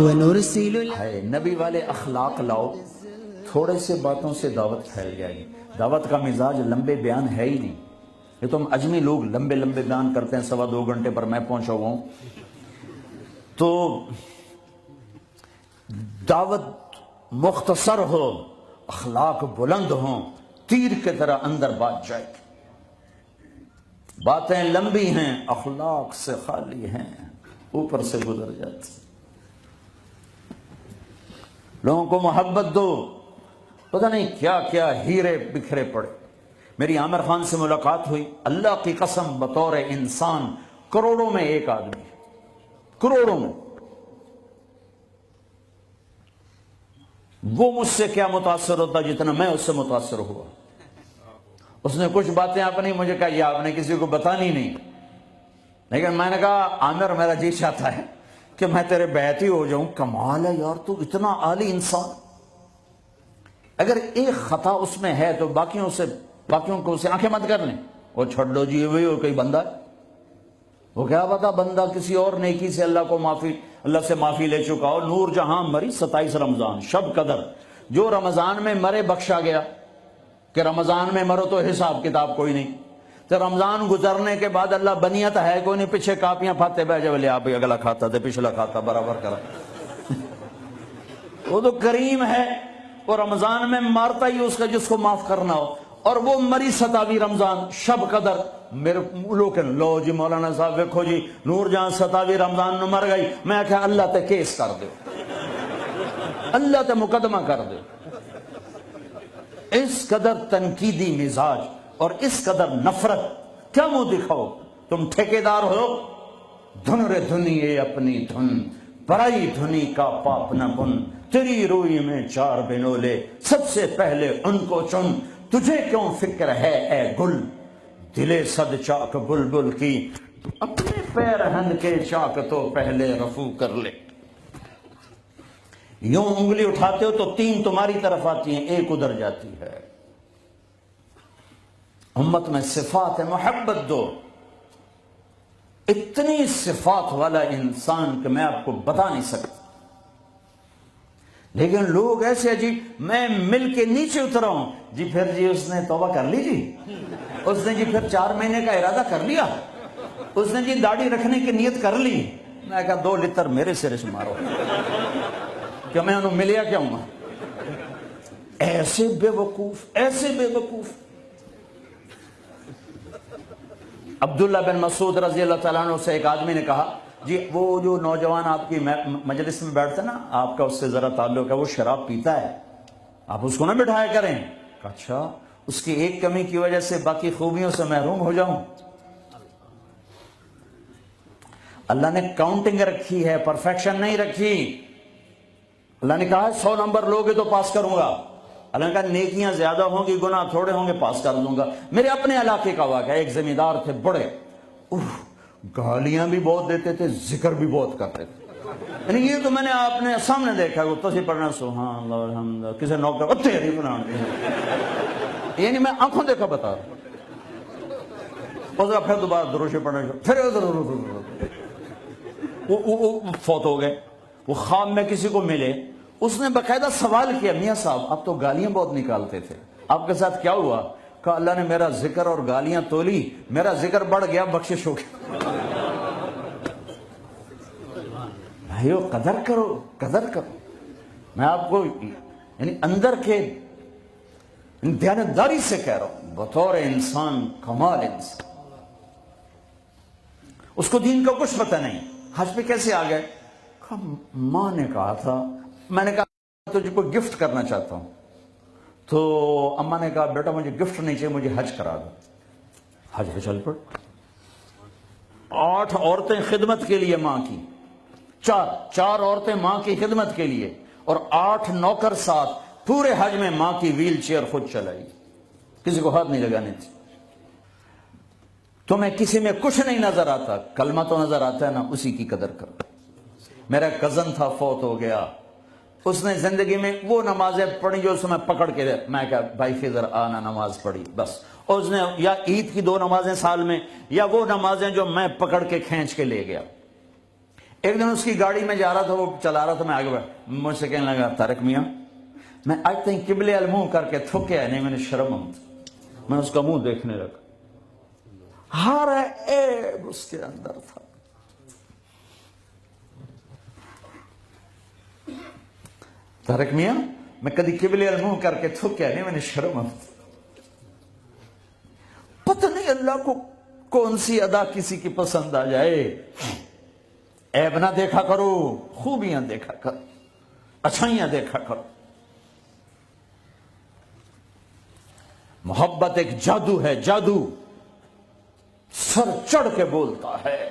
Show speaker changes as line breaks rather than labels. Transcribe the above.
ہے نبی والے اخلاق لاؤ، تھوڑے سے باتوں سے دعوت پھیل جائے گی۔ دعوت کا مزاج لمبے بیان ہے ہی نہیں۔ یہ تو ہم اجمی لوگ لمبے لمبے بیان کرتے ہیں، 2.25 گھنٹے پر میں پہنچا ہوا ہوں۔ تو دعوت مختصر ہو، اخلاق بلند ہوں، تیر کی طرح اندر بات جائے۔ باتیں لمبی ہیں، اخلاق سے خالی ہیں، اوپر سے گزر جاتی۔ لوگوں کو محبت دو، پتہ نہیں کیا کیا ہیرے بکھرے پڑے۔ میری عامر خان سے ملاقات ہوئی، اللہ کی قسم بطور انسان کروڑوں میں ایک آدمی، کروڑوں میں۔ وہ مجھ سے کیا متاثر ہوتا جتنا میں اس سے متاثر ہوا۔ اس نے کچھ باتیں اپنی مجھے کہا، یہ آپ نے کسی کو بتانی نہیں، لیکن میں نے کہا عامر میرا جی چاہتا ہے کہ میں تیرے بیعتی ہو جاؤں۔ کمال ہے یار، تو اتنا عالی انسان، اگر ایک خطا اس میں ہے تو باقیوں کو اسے آنکھیں مت کر لیں، وہ چھوڑ دو جی وہی ہو کوئی بندہ ہے۔ وہ کیا پتا بندہ کسی اور نیکی سے اللہ سے معافی لے چکا ہو۔ نور جہاں مری 27 رمضان شب قدر، جو رمضان میں مرے بخشا گیا، کہ رمضان میں مرو تو حساب کتاب کوئی نہیں، تو رمضان گزرنے کے بعد اللہ بنیت ہے کوئی نہیں، پیچھے کاپیاں پھاتے بہ جا بولے آپ اگلا کھاتا تھے پچھلا کھاتا برابر کرا۔ وہ تو کریم ہے، وہ رمضان میں مارتا ہی اس کا جس کو معاف کرنا ہو، اور وہ مری 27 رمضان شب قدر۔ میرے لوگ لو جی مولانا صاحب دیکھو جی نور جہاں 27 رمضان نو مر گئی، میں کہا اللہ تے کیس کر دو، اللہ تے مقدمہ کر دو۔ اس قدر تنقیدی مزاج اور اس قدر نفرت، کیا منہ دکھاؤ؟ تم ٹھیکیدار ہو، دھن رے دھنیے اپنی دھن، برائی دھنی کا پاپ نہ بن، تیری روئی میں 4 بنولے، سب سے پہلے ان کو چن، تجھے کیوں فکر ہے اے گل، دلے صد چاک بلبل کی، تو اپنے پیرہن کے چاک تو پہلے رفو کر لے۔ یوں انگلی اٹھاتے ہو تو 3 تمہاری طرف آتی ہیں، 1 ادھر جاتی ہے۔ امت میں صفات ہے، محبت دو۔ اتنی صفات والا انسان کہ میں آپ کو بتا نہیں سکتا، لیکن لوگ ایسے عجیب، میں مل کے نیچے اترا ہوں جی، پھر جی اس نے توبہ کر لی جی، اس نے جی پھر 4 مہینے کا ارادہ کر لیا، اس نے جی داڑھی رکھنے کی نیت کر لی۔ میں کہا 2 لتر میرے سرے سے مارو کہ میں انہوں ملیا کیا ہوں گا۔ ایسے بے وقوف، ایسے بے وقوف۔ عبداللہ بن مسعود رضی اللہ تعالیٰ عنہ سے ایک آدمی نے کہا، جی وہ جو نوجوان آپ کی مجلس میں بیٹھتا نا، آپ کا اس سے ذرا تعلق ہے، وہ شراب پیتا ہے، آپ اس کو نہ بٹھایا کریں۔ کہا اچھا، اس کی ایک کمی کی وجہ سے باقی خوبیوں سے محروم ہو جاؤں؟ اللہ نے کاؤنٹنگ رکھی ہے، پرفیکشن نہیں رکھی۔ اللہ نے کہا 100 نمبر لوگے تو پاس کروں گا، اللہ نے کہا نیکیاں زیادہ ہوں گی گناہ تھوڑے ہوں گے، پاس کر دوں گا۔ میرے اپنے علاقے کا واقعہ، ایک زمیندار تھے بڑے، گالیاں بھی بہت دیتے تھے، ذکر بھی بہت کرتے تھے، یعنی یہ تو میں نے آپ نے سامنے دیکھا، وہ تصویر پڑھنا سبحان اللہ الحمد للہ، کسی نوکر تیری بنانے، یعنی میں آنکھوں دیکھا بتا رہا ہوں۔ پھر دوبارہ دروشی پڑھنا، پھر وہ فوت ہو گئے۔ وہ خواب میں کسی کو ملے، اس نے باقاعدہ سوال کیا، میاں صاحب آپ تو گالیاں بہت نکالتے تھے، آپ کے ساتھ کیا ہوا؟ کہا اللہ نے میرا ذکر اور گالیاں تولی، میرا ذکر بڑھ گیا، بخشش ہو گیا۔ بھائیو قدر کرو، قدر کرو۔ میں آپ کو یعنی اندر کے دیانتداری سے کہہ رہا ہوں، بطور انسان کمال انسان، اس کو دین کا کچھ پتہ نہیں۔ حج پہ کیسے آ گئے؟ ماں نے کہا تھا، میں نے کہا تجھے کوئی گفٹ کرنا چاہتا ہوں، تو اماں نے کہا بیٹا مجھے گفٹ نہیں چاہیے، مجھے حج کرا دو۔ حج پہ چل پڑ۔ 8 عورتیں خدمت کے لیے ماں کی، 4 عورتیں ماں کی خدمت کے لیے، اور 8 نوکر ساتھ، پورے حج میں ماں کی ویل چیئر خود چلائی، کسی کو ہاتھ نہیں لگانے تھی۔ تمہیں کسی میں کچھ نہیں نظر آتا، کلمہ تو نظر آتا ہے نا، اسی کی قدر کرو۔ میرا کزن تھا، فوت ہو گیا، اس نے زندگی میں وہ نمازیں پڑھی جو اس میں پکڑ کے، میں کہا بھائی فضر آنا نماز پڑھی بس، اور اس نے یا عید کی 2 نمازیں سال میں، یا وہ نمازیں جو میں پکڑ کے کھینچ کے لے گیا۔ ایک دن اس کی گاڑی میں جا رہا تھا, وہ چلا رہا تھا, میں آگے بڑھا, مجھ سے کہنے لگا طارق میاں میں آج تک قبلے المنہ کر کے تھکیا نہیں, میں نے شرم آتا. میں اس کا منہ دیکھنے لگا, ہر عیب اس کے اندر تھا. طارق میاں میں کدی قبلے المنہ کر کے تھکیا نہیں, میں نے شرم آتا. پتہ نہیں اللہ کو کون سی ادا کسی کی پسند آ جائے. عیب نہ دیکھا کرو, خوبیاں دیکھا کرو, اچھائیاں دیکھا کرو. محبت ایک جادو ہے, جادو سر چڑھ کے بولتا ہے.